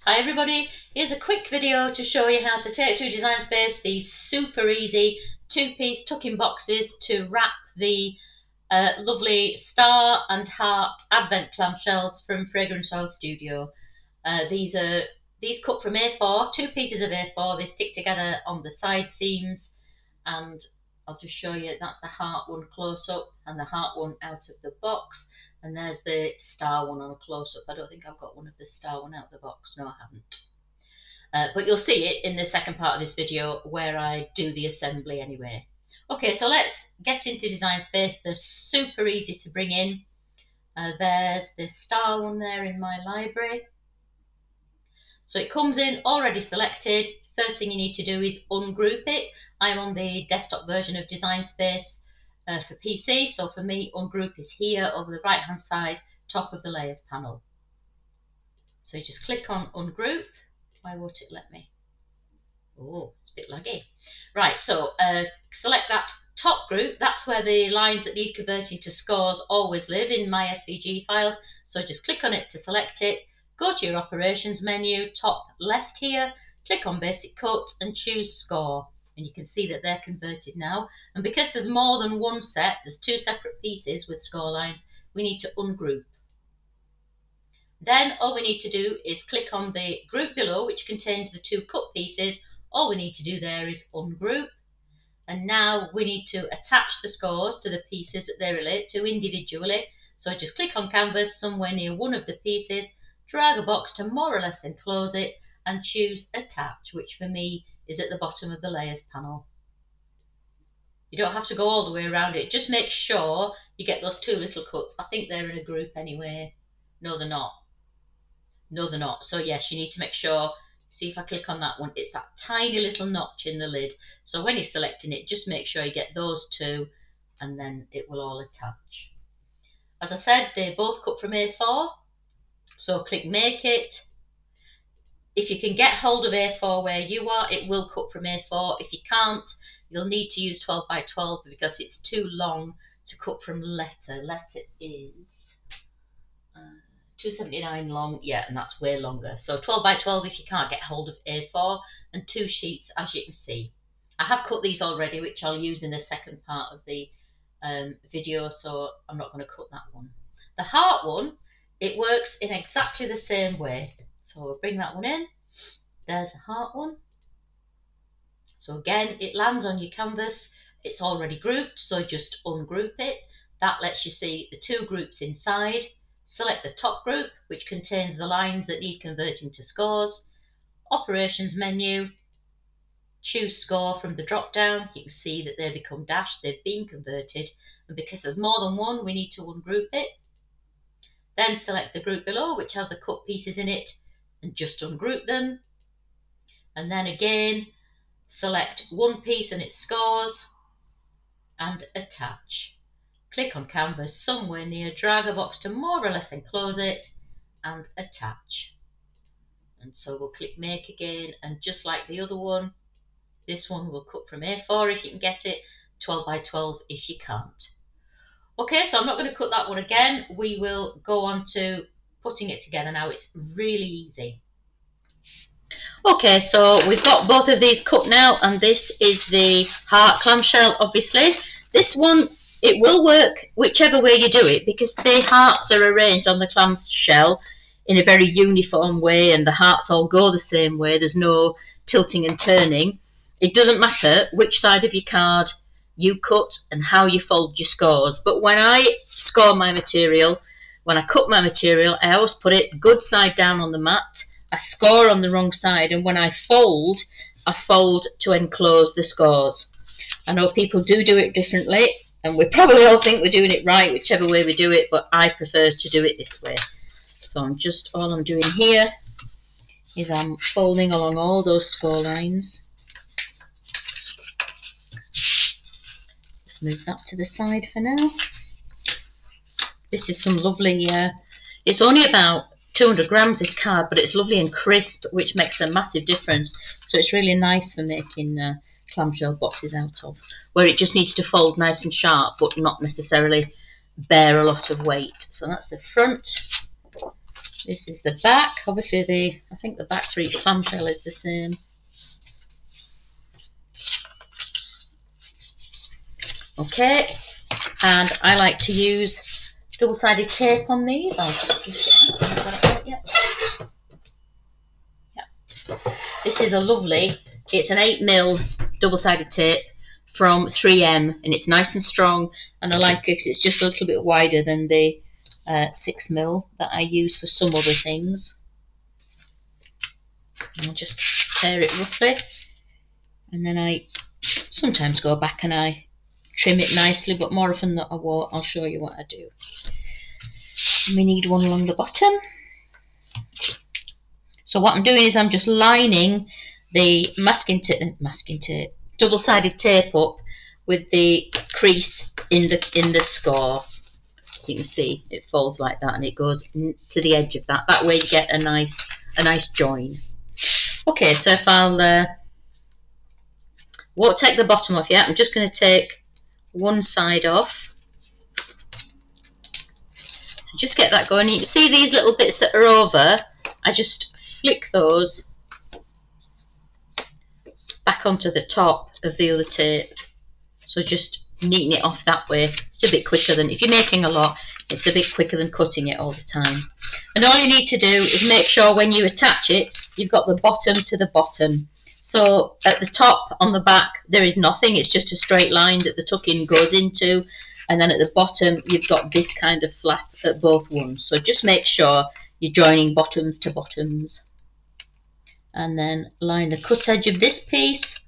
Hi everybody, here's a quick video to show you how to take through Design Space these super easy two-piece tuck-in boxes to wrap the lovely star and heart advent clamshells from Tanglecrafts Studio. These cut from A4, two pieces of A4, they stick together on the side seams, and I'll just show you, that's the heart one close up and the heart one out of the box. And there's the star one on a close-up. I don't think I've got one of the star one out of the box. No, I haven't. But you'll see it in the second part of this video where I do the assembly anyway. Okay, so let's get into Design Space. They're super easy to bring in. There's the star one there in my library. So it comes in already selected. First thing you need to do is ungroup it. I'm on the desktop version of Design Space for PC, so for me ungroup is here over the right hand side, top of the layers panel. So you just click on ungroup. Why won't it let me? Oh, it's a bit laggy. Right, so select that top group. That's where the lines that need converting to scores always live in my SVG files. So just click on it to select it. Go to your operations menu, top left here, click on basic cut and choose score. And you can see that they're converted now. And because there's more than one set, there's two separate pieces with score lines, we need to ungroup. Then all we need to do is click on the group below, which contains the two cut pieces. All we need to do there is ungroup. And now we need to attach the scores to the pieces that they relate to individually. So just click on canvas somewhere near one of the pieces, drag a box to more or less enclose it, and choose attach, which for me is at the bottom of the layers panel. You don't have to go all the way around it. Just make sure you get those two little cuts. I think they're in a group anyway. No, they're not. No, they're not. So yes, you need to make sure. See if I click on that one, it's that tiny little notch in the lid. So when you're selecting it, just make sure you get those two and then it will all attach. As I said, they both cut from A4. So click make it. If you can get hold of A4 where you are, it will cut from A4. If you can't, you'll need to use 12 by 12 because it's too long to cut from letter. Letter is 279 long, yeah, and that's way longer. So 12 by 12 if you can't get hold of A4, and two sheets as you can see. I have cut these already, which I'll use in the second part of the video, so I'm not going to cut that one. The heart one, it works in exactly the same way. So we'll bring that one in. There's the heart one. So again, it lands on your canvas. It's already grouped, so just ungroup it. That lets you see the two groups inside. Select the top group, which contains the lines that need converting to scores. Operations menu. Choose score from the drop down. You can see that they become dashed. They've been converted. And because there's more than one, we need to ungroup it. Then select the group below, which has the cut pieces in it, and just ungroup them. And then again, select one piece and its scores and attach. Click on canvas somewhere near, drag a box to more or less enclose it and attach. And so we'll click make again, and just like the other one, this one will cut from A4 if you can get it, 12 by 12 if you can't. Okay, so I'm not going to cut that one again. We will go on to putting it together now. It's really easy. Okay, so we've got both of these cut now, and this is the heart clamshell, obviously. This one, it will work whichever way you do it because the hearts are arranged on the clamshell in a very uniform way, and the hearts all go the same way. There's no tilting and turning. It doesn't matter which side of your card you cut and how you fold your scores. But when I score my material, when I cut my material, I always put it good side down on the mat. I score on the wrong side, and when I fold to enclose the scores. I know people do it differently, and we probably all think we're doing it right whichever way we do it, but I prefer to do it this way. So all I'm doing here is I'm folding along all those score lines. Just move that to the side for now. This is some lovely, it's only about 200 grams this card, but it's lovely and crisp, which makes a massive difference. So it's really nice for making clamshell boxes out of, where it just needs to fold nice and sharp, but not necessarily bear a lot of weight. So that's the front. This is the back. Obviously, I think the back for each clamshell is the same. Okay, and I like to use double-sided tape on these. I'll just it out. Yeah. This is a lovely, it's an 8mm double-sided tape from 3M, and it's nice and strong, and I like it because it's just a little bit wider than the 6mm that I use for some other things. I'll just tear it roughly, and then I sometimes go back and I trim it nicely, but more often than I won't. I'll show you what I do. And we need one along the bottom. So what I'm doing is I'm just lining the masking tape, double-sided tape up with the crease in the score. You can see it folds like that, and it goes to the edge of that. That way you get a nice join. Okay, so if won't take the bottom off yet. I'm just going to take one side off. So just get that going. You can see these little bits that are over. I just flick those back onto the top of the other tape. So just neaten it off that way. It's a bit quicker than, if you're making a lot, it's a bit quicker than cutting it all the time. And all you need to do is make sure when you attach it, you've got the bottom to the bottom. So at the top on the back, there is nothing. It's just a straight line that the tuck-in goes into. And then at the bottom, you've got this kind of flap at both ones. So just make sure you're joining bottoms to bottoms. And then line the cut edge of this piece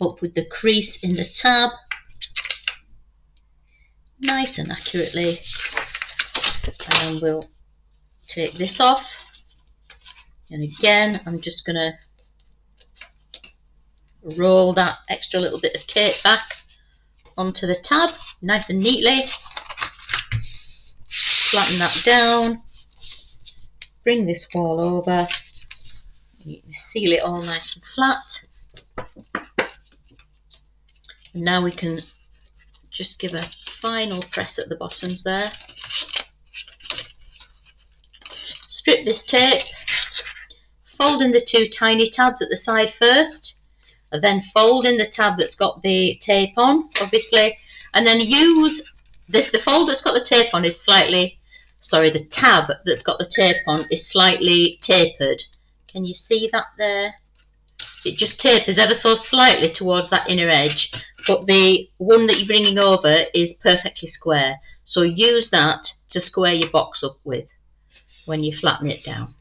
up with the crease in the tab. Nice and accurately. And then we'll take this off. And again, I'm just going to roll that extra little bit of tape back onto the tab nice and neatly. Flatten that down. Bring this wall over. You can seal it all nice and flat. And now we can just give a final press at the bottoms there. Strip this tape. Fold in the two tiny tabs at the side first. And then fold in the tab that's got the tape on, obviously. And then use the fold that's got the tape on is slightly, sorry, the tab that's got the tape on is slightly tapered. Can you see that there? It just tapers ever so slightly towards that inner edge, but the one that you're bringing over is perfectly square. So use that to square your box up with when you flatten it down.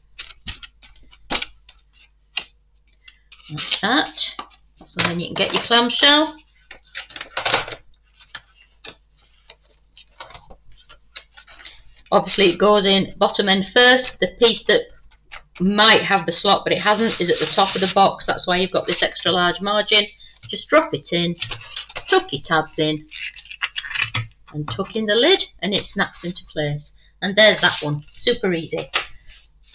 That's that. So then you can get your clamshell. Obviously it goes in bottom end first. The piece that might have the slot but it hasn't is at the top of the box. That's why you've got this extra large margin. Just drop it in, tuck your tabs in and tuck in the lid, and it snaps into place. And there's that one, super easy.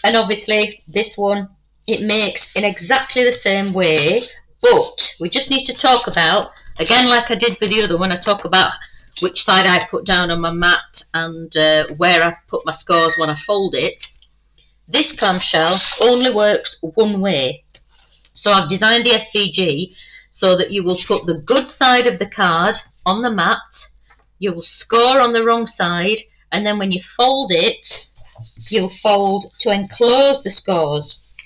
And obviously this one, it makes in exactly the same way, but we just need to talk about, again like I did with the other one, I talk about which side I put down on my mat and where I put my scores when I fold it. This clamshell only works one way. So I've designed the SVG so that you will put the good side of the card on the mat, you will score on the wrong side, and then when you fold it, you'll fold to enclose the scores.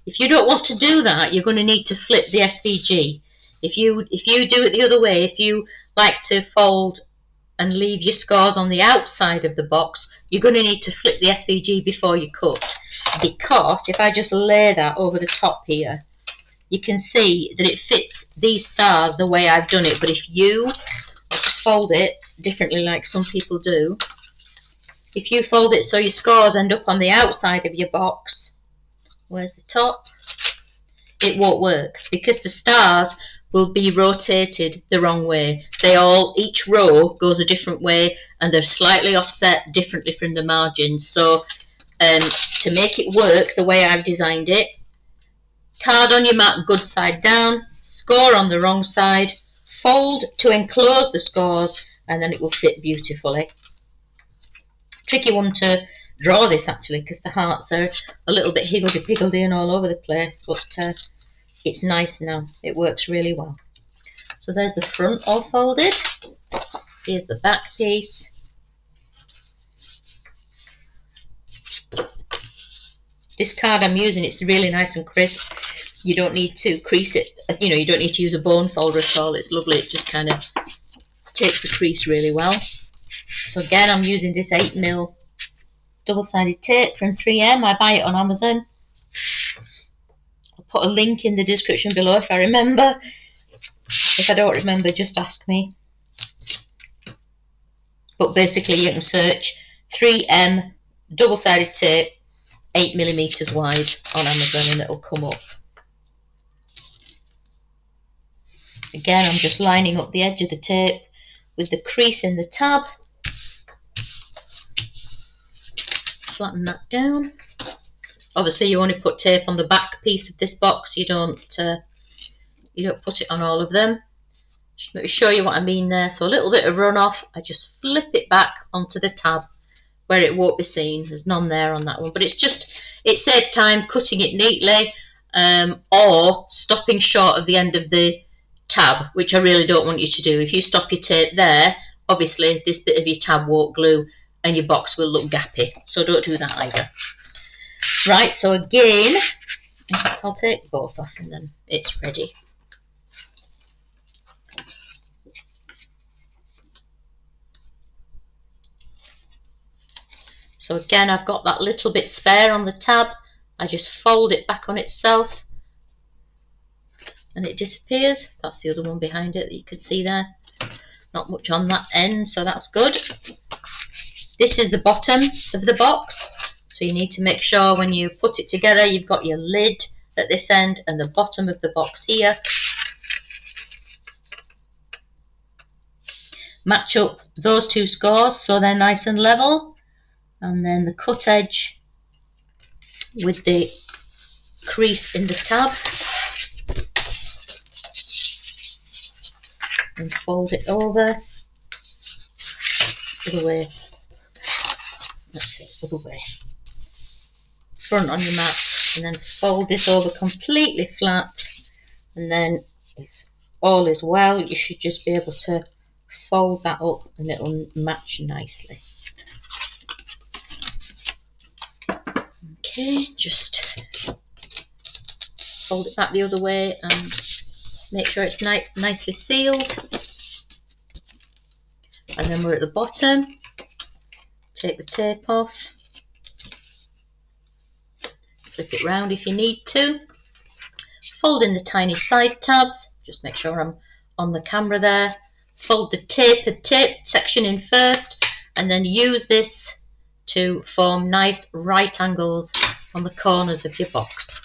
If you don't want to do that, you're going to need to flip the SVG. If you do it the other way, if you like to fold and leave your scores on the outside of the box, you're going to need to flip the SVG before you cut. Because if I just lay that over the top here, you can see that it fits these stars the way I've done it. But if you just fold it differently like some people do, if you fold it so your scores end up on the outside of your box, where's the top? It won't work because the stars will be rotated the wrong way. Each row goes a different way and they're slightly offset differently from the margins. So to make it work the way I've designed it, card on your mat, good side down, score on the wrong side, fold to enclose the scores, and then it will fit beautifully. Tricky one to draw this actually, because the hearts are a little bit higgledy-piggledy and all over the place, but it's nice now. It works really well. So there's the front all folded. Here's the back piece. This card I'm using, it's really nice and crisp. You don't need to crease it, you know, you don't need to use a bone folder at all. It's lovely, it just kind of takes the crease really well. So again, I'm using this 8mm double-sided tape from 3M. I buy it on Amazon. I'll put a link in the description below if I remember. If I don't remember, just ask me. But basically you can search 3M double-sided tape 8mm wide on Amazon and it'll come up. Again, I'm just lining up the edge of the tape with the crease in the tab. Flatten that down. Obviously you only put tape on the back piece of this box, you don't put it on all of them. Just let me show you what I mean there. So a little bit of runoff, I just flip it back onto the tab where it won't be seen. There's none there on that one, but it's just, it saves time cutting it neatly or stopping short of the end of the tab, which I really don't want you to do. If you stop your tape there, obviously this bit of your tab won't glue and your box will look gappy, so don't do that either. Right, so again, in fact I'll take both off and then it's ready. So again, I've got that little bit spare on the tab. I just fold it back on itself and it disappears. That's the other one behind it that you could see there. Not much on that end, so that's good. This is the bottom of the box. So you need to make sure when you put it together, you've got your lid at this end and the bottom of the box here. Match up those two scores so they're nice and level. And then the cut edge with the crease in the tab, and fold it over, other way, let's see, other way, front on your mat, and then fold this over completely flat, and then if all is well, you should just be able to fold that up and it'll match nicely. Okay, just fold it back the other way and make sure it's nicely sealed. And then we're at the bottom. Take the tape off. Flip it round if you need to. Fold in the tiny side tabs. Just make sure I'm on the camera there. Fold the tapered tape section in first and then use this to form nice right angles on the corners of your box.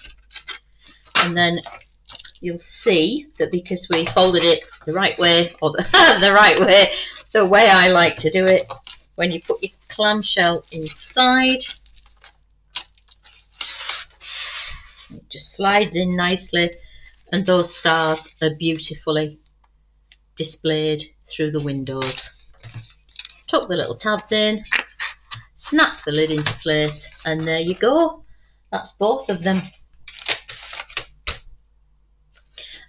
And then you'll see that because we folded it the right way, or the way I like to do it, when you put your clamshell inside, it just slides in nicely and those stars are beautifully displayed through the windows. Tuck the little tabs in, snap the lid into place, and there you go. That's both of them.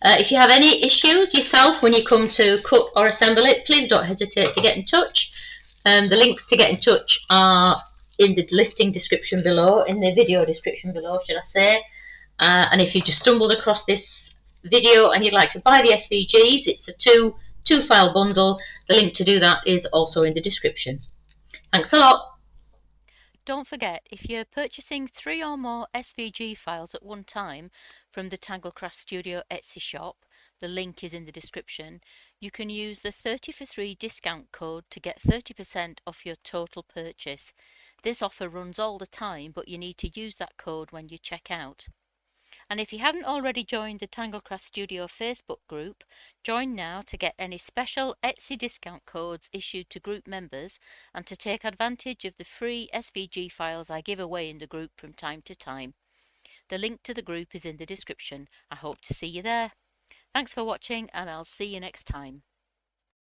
If you have any issues yourself when you come to cut or assemble it, please don't hesitate to get in touch. The links to get in touch are in the listing description below, in the video description below, should I say. And if you just stumbled across this video and you'd like to buy the SVGs, it's a two file bundle. The link to do that is also in the description. Thanks a lot. Don't forget, if you're purchasing 3 or more SVG files at one time from the Tanglecrafts Studio Etsy shop, the link is in the description, you can use the 30 for 3 discount code to get 30% off your total purchase. This offer runs all the time, but you need to use that code when you check out. And if you haven't already joined the Tanglecrafts Studio Facebook group, join now to get any special Etsy discount codes issued to group members and to take advantage of the free SVG files I give away in the group from time to time. The link to the group is in the description. I hope to see you there. Thanks for watching and I'll see you next time.